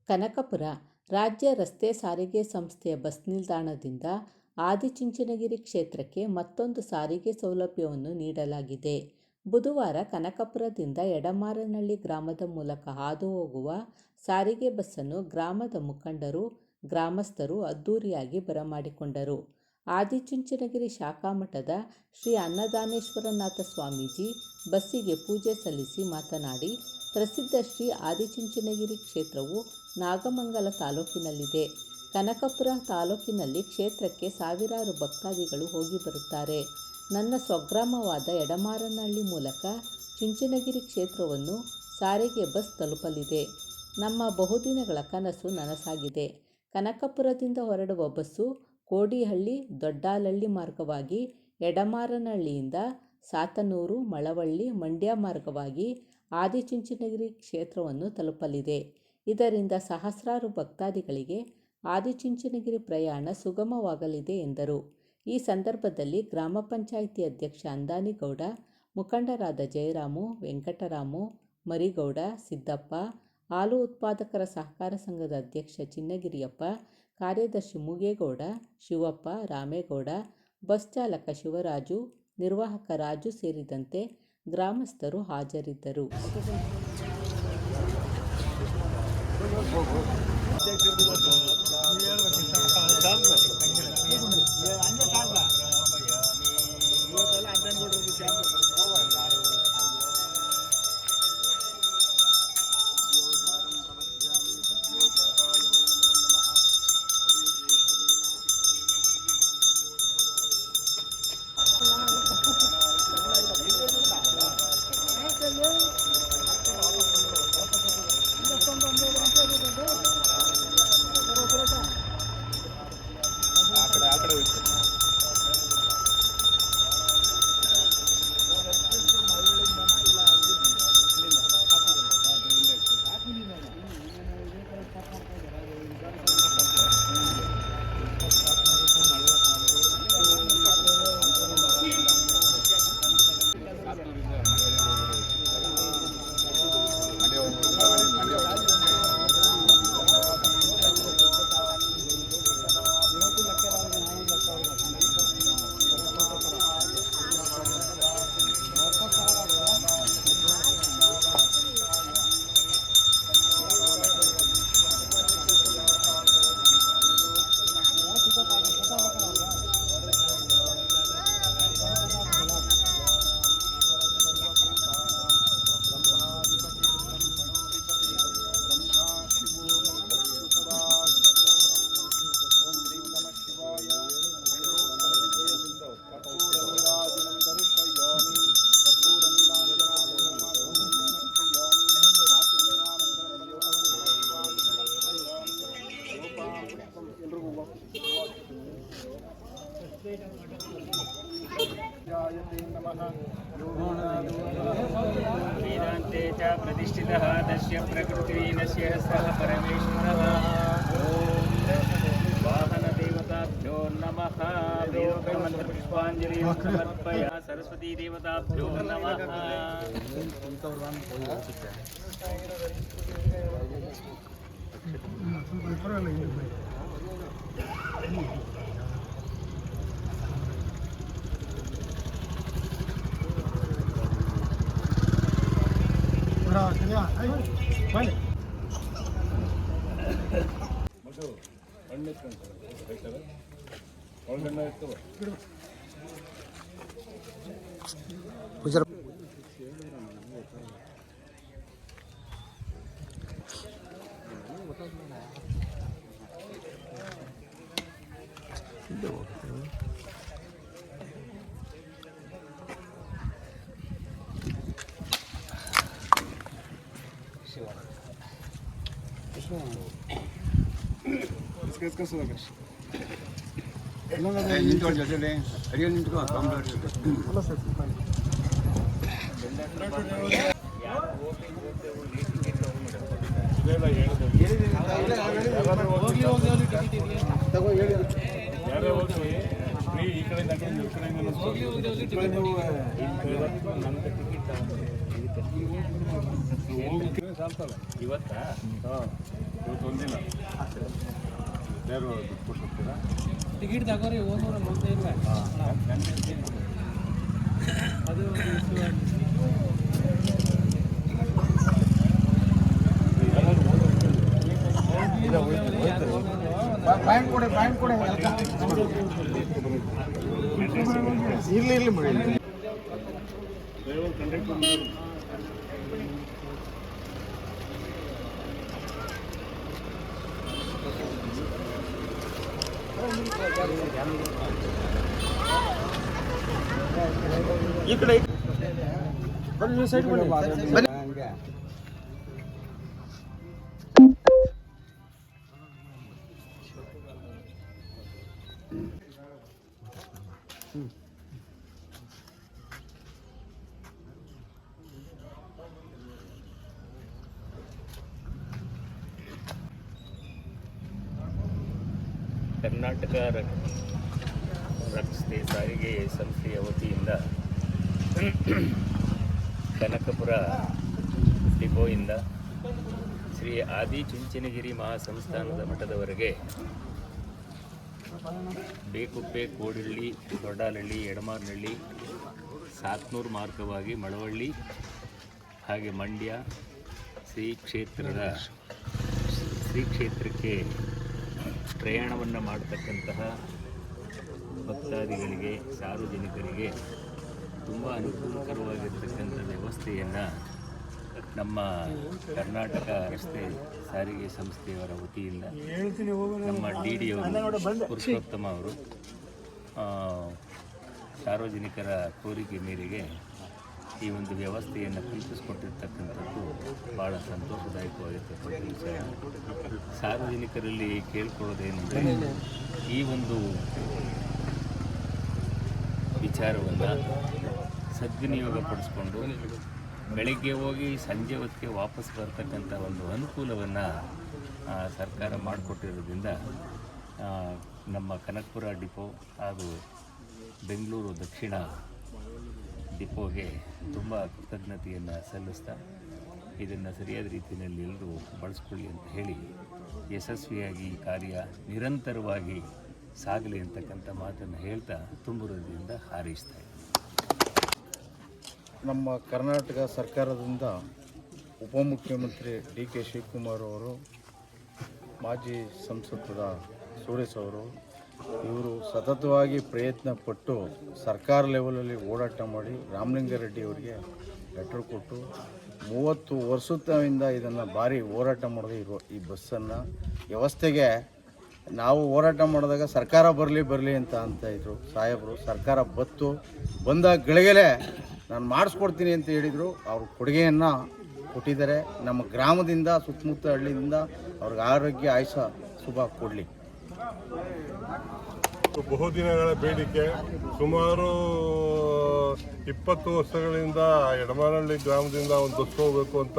ಕನಕಪುರ ರಾಜ್ಯ ರಸ್ತೆ ಸಾರಿಗೆ ಸಂಸ್ಥೆಯ ಬಸ್ ನಿಲ್ದಾಣದಿಂದ ಆದಿಚುಂಚನಗಿರಿ ಕ್ಷೇತ್ರಕ್ಕೆ ಮತ್ತೊಂದು ಸಾರಿಗೆ ಸೌಲಭ್ಯವನ್ನು ನೀಡಲಾಗಿದೆ. ಬುಧವಾರ ಕನಕಪುರದಿಂದ ಎಡಮಾರನಹಳ್ಳಿ ಗ್ರಾಮದ ಮೂಲಕ ಹಾದು ಹೋಗುವ ಸಾರಿಗೆ ಬಸ್ಸನ್ನು ಗ್ರಾಮದ ಮುಖಂಡರು, ಗ್ರಾಮಸ್ಥರು ಅದ್ದೂರಿಯಾಗಿ ಬರಮಾಡಿಕೊಂಡರು. ಆದಿಚುಂಚನಗಿರಿ ಶಾಖಾಮಠದ ಶ್ರೀ ಅನ್ನದಾನೇಶ್ವರನಾಥ ಸ್ವಾಮೀಜಿ ಬಸ್ಸಿಗೆ ಪೂಜೆ ಸಲ್ಲಿಸಿ ಮಾತನಾಡಿ, ಪ್ರಸಿದ್ಧ ಶ್ರೀ ಆದಿಚುಂಚನಗಿರಿ ಕ್ಷೇತ್ರವು ನಾಗಮಂಗಲ ತಾಲೂಕಿನಲ್ಲಿದೆ. ಕನಕಪುರ ತಾಲೂಕಿನಲ್ಲಿ ಕ್ಷೇತ್ರಕ್ಕೆ ಸಾವಿರಾರು ಭಕ್ತಾದಿಗಳು ಹೋಗಿ ಬರುತ್ತಾರೆ. ನನ್ನ ಸ್ವಗ್ರಾಮವಾದ ಎಡಮಾರನಹಳ್ಳಿ ಮೂಲಕ ಚುಂಚನಗಿರಿ ಕ್ಷೇತ್ರವನ್ನು ಸಾರಿಗೆ ಬಸ್ ತಲುಪಲಿದೆ. ನಮ್ಮ ಬಹುದಿನಗಳ ಕನಸು ನನಸಾಗಿದೆ. ಕನಕಪುರದಿಂದ ಹೊರಡುವ ಬಸ್ಸು ಕೋಡಿಹಳ್ಳಿ, ದೊಡ್ಡಾಲಹಳ್ಳಿ ಮಾರ್ಗವಾಗಿ ಎಡಮಾರನಹಳ್ಳಿಯಿಂದ ಸಾತನೂರು, ಮಳವಳ್ಳಿ, ಮಂಡ್ಯ ಮಾರ್ಗವಾಗಿ ಆದಿಚುಂಚನಗಿರಿ ಕ್ಷೇತ್ರವನ್ನು ತಲುಪಲಿದೆ. ಇದರಿಂದ ಸಹಸ್ರಾರು ಭಕ್ತಾದಿಗಳಿಗೆ ಆದಿಚುಂಚನಗಿರಿ ಪ್ರಯಾಣ ಸುಗಮವಾಗಲಿದೆ ಎಂದರು. ಈ ಸಂದರ್ಭದಲ್ಲಿ ಗ್ರಾಮ ಪಂಚಾಯಿತಿ ಅಧ್ಯಕ್ಷ ಅಂದಾನಿಗೌಡ, ಮುಖಂಡರಾದ ಜಯರಾಮು, ವೆಂಕಟರಾಮು, ಮರಿಗೌಡ, ಸಿದ್ದಪ್ಪ, ಹಾಲು ಉತ್ಪಾದಕರ ಸಹಕಾರ ಸಂಘದ ಅಧ್ಯಕ್ಷ ಚಿನ್ನಗಿರಿಯಪ್ಪ, ಕಾರ್ಯದರ್ಶಿ ಮೂಗೇಗೌಡ, ಶಿವಪ್ಪ, ರಾಮೇಗೌಡ, ಬಸ್ ಚಾಲಕ ಶಿವರಾಜು, ನಿರ್ವಾಹಕ ರಾಜು ಸೇರಿದಂತೆ ಗ್ರಾಮಸ್ಥರು ಹಾಜರಿದ್ದರು. ವೇದಾಂತೆ ಚ ಪ್ರತಿಷ್ಠಿತಃ ತಸ್ಯ ಪ್ರಕೃತಿನಸ್ಯ ಸಹ ಪರಮೇಶ್ವರಃ. ಓಂ ವಾಹನದೇವತಾಭ್ಯೋ ನಮಃ. ವೇದೋಕ್ತಮಂತ್ರಪುಷ್ಪಾಂಜಲಿ ಸಮರ್ಪಯ. ಸರಸ್ವತೀ ದೇವತಾಭ್ಯೋ ನಮಃ. ಈ ಕಡೆಯಿಂದ ಈ ಕಡೆಯಿಂದ ಇವತ್ತು ನಮ್ದು ಟಿಕೆಟ್ ಇವತ್ತಾ ಇವತ್ತೊಂದಿನ ಬೇರೆ ಕೊಡ್ತೀರಾ ಟಿಕೆಟ್ ತಗೋರಿ ಓನೂರ ಮುಂದೆ ಇಲ್ಲ ಅದು ಇಲ್ಲಿ ಮಾಡಿ ಈ ಕಡೆ ಬನ್ನಿ ಸೈಡ್ ಬನ್ನಿ ಕರ್ನಾಟಕ ರಸ್ತೆ ಸಾರಿಗೆ ಸಂಸ್ಥೆಯ ವತಿಯಿಂದ ಕನಕಪುರ ಡಿಪೋಯಿಂದ ಶ್ರೀ ಆದಿಚುಂಚನಗಿರಿ ಮಹಾಸಂಸ್ಥಾನದ ಮಠದವರೆಗೆ ಬೇಕುಪ್ಪೆ, ಕೋಡಿಹಳ್ಳಿ, ದೊಡ್ಡಾಲಹಳ್ಳಿ, ಎಡಮಾರನಹಳ್ಳಿ, ಸಾತ್ನೂರು ಮಾರ್ಗವಾಗಿ ಮಳವಳ್ಳಿ ಹಾಗೆ ಮಂಡ್ಯ ಶ್ರೀ ಕ್ಷೇತ್ರಕ್ಕೆ ಪ್ರಯಾಣವನ್ನು ಮಾಡತಕ್ಕಂತಹ ಭಕ್ತಾದಿಗಳಿಗೆ, ಸಾರ್ವಜನಿಕರಿಗೆ ತುಂಬ ಅನುಕೂಲಕರವಾಗಿರ್ತಕ್ಕಂಥ ವ್ಯವಸ್ಥೆಯನ್ನು ನಮ್ಮ ಕರ್ನಾಟಕ ರಸ್ತೆ ಸಾರಿಗೆ ಸಂಸ್ಥೆಯವರ ವತಿಯಿಂದ ನಮ್ಮ DD ಅವರು ಪುರುಷೋತ್ತಮ ಅವರು ಸಾರ್ವಜನಿಕರ ಕೋರಿಕೆ ಮೇರೆಗೆ ಈ ಒಂದು ವ್ಯವಸ್ಥೆಯನ್ನು ಕಲ್ಪಿಸಿಕೊಟ್ಟಿರ್ತಕ್ಕಂಥದ್ದು ಭಾಳ ಸಂತೋಷದಾಯಕವಾಗಿರ್ತಕ್ಕಂಥ ವಿಷಯ. ಸಾರ್ವಜನಿಕರಲ್ಲಿ ಕೇಳ್ಕೊಳ್ಳೋದೇನೆಂದರೆ ಈ ಒಂದು ವಿಚಾರವನ್ನು ಸದ್ವಿನಿಯೋಗಪಡಿಸ್ಕೊಂಡು ಬೆಳಗ್ಗೆ ಹೋಗಿ ಸಂಜೆ ಹೊತ್ತಿಗೆ ವಾಪಸ್ ಬರ್ತಕ್ಕಂಥ ಒಂದು ಅನುಕೂಲವನ್ನು ಸರ್ಕಾರ ಮಾಡಿಕೊಟ್ಟಿರೋದ್ರಿಂದ ನಮ್ಮ ಕನಕಪುರ ಡಿಪೋ ಹಾಗೂ ಬೆಂಗಳೂರು ದಕ್ಷಿಣ ಡಿಪೋಗೆ ತುಂಬ ಕೃತಜ್ಞತೆಯನ್ನು ಸಲ್ಲಿಸ್ತಾ ಇದನ್ನು ಸರಿಯಾದ ರೀತಿಯಲ್ಲಿ ಎಲ್ಲರೂ ಬಳಸ್ಕೊಳ್ಳಿ ಅಂತ ಹೇಳಿ ಯಶಸ್ವಿಯಾಗಿ ಈ ಕಾರ್ಯ ನಿರಂತರವಾಗಿ ಸಾಗಲಿ ಅಂತಕ್ಕಂಥ ಮಾತನ್ನು ಹೇಳ್ತಾ ತುಂಬ ಹೃದಯದಿಂದ ಹಾರೈಸ್ತಾ ಇದ್ದೀನಿ. ನಮ್ಮ ಕರ್ನಾಟಕ ಸರ್ಕಾರದಿಂದ ಉಪಮುಖ್ಯಮಂತ್ರಿ DK ಶಿವಕುಮಾರ್ ಅವರು, ಮಾಜಿ ಸಂಸದರ ಸುರೇಶ್ ಅವರು, ಇವರು ಸತತವಾಗಿ ಪ್ರಯತ್ನ ಪಟ್ಟು ಸರ್ಕಾರ ಲೆವೆಲಲ್ಲಿ ಓಡಾಟ ಮಾಡಿ ರಾಮಲಿಂಗಾರೆಡ್ಡಿ ಅವರಿಗೆ ಲೆಟರ್ ಕೊಟ್ಟು 30 ವರ್ಷದಿಂದ ಇದನ್ನು ಭಾರಿ ಹೋರಾಟ ಮಾಡದೇ ಇರೋ ಈ ಬಸ್ಸನ್ನು ವ್ಯವಸ್ಥೆಗೆ ನಾವು ಹೋರಾಟ ಮಾಡಿದಾಗ ಸರ್ಕಾರ ಬರಲಿ ಅಂತ ಇದ್ರು ಸಾಹೇಬರು. ಸರ್ಕಾರ ಬಂದ ಗಳಿಗೆಲೇ ನಾನು ಮಾಡಿಸ್ಕೊಡ್ತೀನಿ ಅಂತ ಹೇಳಿದರು. ಅವ್ರ ಕೊಡುಗೆಯನ್ನು ಕೊಟ್ಟಿದ್ದಾರೆ. ನಮ್ಮ ಗ್ರಾಮದಿಂದ, ಸುತ್ತಮುತ್ತ ಹಳ್ಳಿಯಿಂದ ಅವ್ರಿಗೆ ಆರೋಗ್ಯ ಆಯುಷ ಶುಭ ಕೊಡಲಿ. ಬಹುದಿನಗಳ ಬೇಡಿಕೆ. ಸುಮಾರು 20 ವರ್ಷಗಳಿಂದ ಎಡಮಾರಹಳ್ಳಿ ಗ್ರಾಮದಿಂದ ಒಂದು ಬಸ್ ಹೋಗಬೇಕು ಅಂತ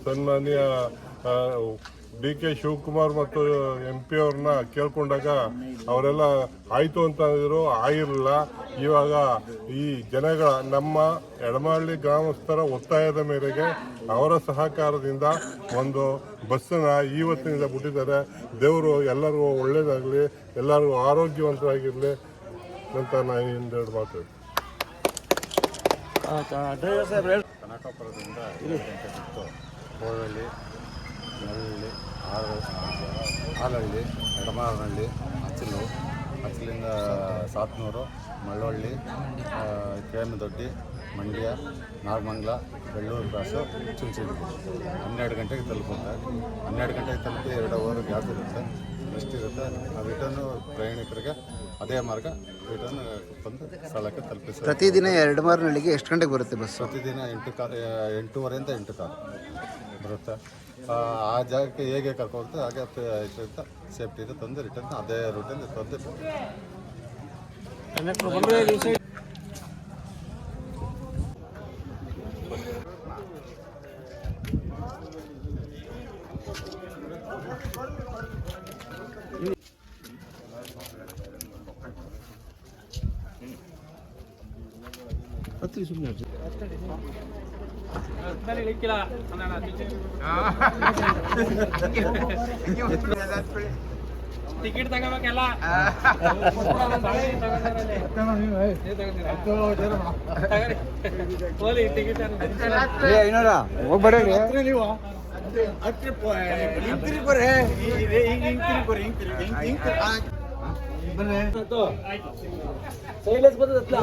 ಸನ್ಮಾನ್ಯ DK ಶಿವಕುಮಾರ್ ಮತ್ತು MP ಅವ್ರನ್ನ ಕೇಳ್ಕೊಂಡಾಗ ಅವರೆಲ್ಲ ಆಯಿತು ಅಂತ ಅಂದಿದ್ರು. ಆಗಿರಲಿಲ್ಲ. ಇವಾಗ ಈ ಜನಗಳ, ನಮ್ಮ ಎಡಮಾರಹಳ್ಳಿ ಗ್ರಾಮಸ್ಥರ ಒತ್ತಾಯದ ಮೇರೆಗೆ ಅವರ ಸಹಕಾರದಿಂದ ಒಂದು ಬಸ್ಸನ್ನು ಇವತ್ತಿನಿಂದ ಬಿಟ್ಟಿದ್ದಾರೆ. ದೇವರು ಎಲ್ಲರಿಗೂ ಒಳ್ಳೆಯದಾಗಲಿ, ಎಲ್ಲರಿಗೂ ಆರೋಗ್ಯವಂತರಾಗಿರಲಿ ಅಂತ ನಾನು ಇನ್ನೆರಡು ಮಾತು. ಕನಕಪುರದಿಂದ 2 ಗಂಟೆ ಬಿಟ್ಟು ಕೋಳಹಳ್ಳಿ, ನಳ್ಳಿ, ಹಾಲಹಳ್ಳಿ, ಎಡಮಾರನಹಳ್ಳಿ, ಅಚ್ಚಲಿಂದ ಸಾತ್ನೂರು, ಮಳವಳ್ಳಿ, ಕೇರನದೊಡ್ಡಿ, ಮಂಡ್ಯ, ನಾಗಮಂಗಲ, ಬೆಳ್ಳೂರು ಕ್ರಾಸು, ಚುಂಚನಗಿರಿ 12 ಗಂಟೆಗೆ ತಲುಪುತ್ತೆ. 12 ಗಂಟೆಗೆ ತಲುಪಿ 2 ಅವರ್ ಗ್ಯಾಪ್ ಇರುತ್ತೆ, ರೆಸ್ಟ್ ಇರುತ್ತೆ. ಆ ರಿಟರ್ನು ಪ್ರಯಾಣಿಕರಿಗೆ ಅದೇ ಮಾರ್ಗ ರಿಟರ್ನ್ ಬಂದು ಸ್ಥಳಕ್ಕೆ ತಲುಪಿಸಿ. ಪ್ರತಿದಿನ ಎಡಮಾರನಹಳ್ಳಿಗೆ ಎಷ್ಟು ಗಂಟೆಗೆ ಬರುತ್ತೆ ಬಸ್? ಪ್ರತಿದಿನ 8:15 8 ಬರುತ್ತೆ. ಆ ಜಾಗಕ್ಕೆ ಹೇಗೆ ಕರ್ಕೊಳ್ತೇವೆ ಹಾಗೆ ಇದರಿಂದ ಸೇಫ್ಟಿಯಿಂದ ತಂದು ರಿಟರ್ನ್ ಅದೇ ರೂಟಲ್ಲಿ ತಂದು ಟಿಕೆಟ್ ತಗೋಬೇಕಲ್ಲ ಹೋಲಿ ಟಿಕೆಟ್ ಸೈಲೆನ್ಸ್ ಬರ್ತದತ್ತ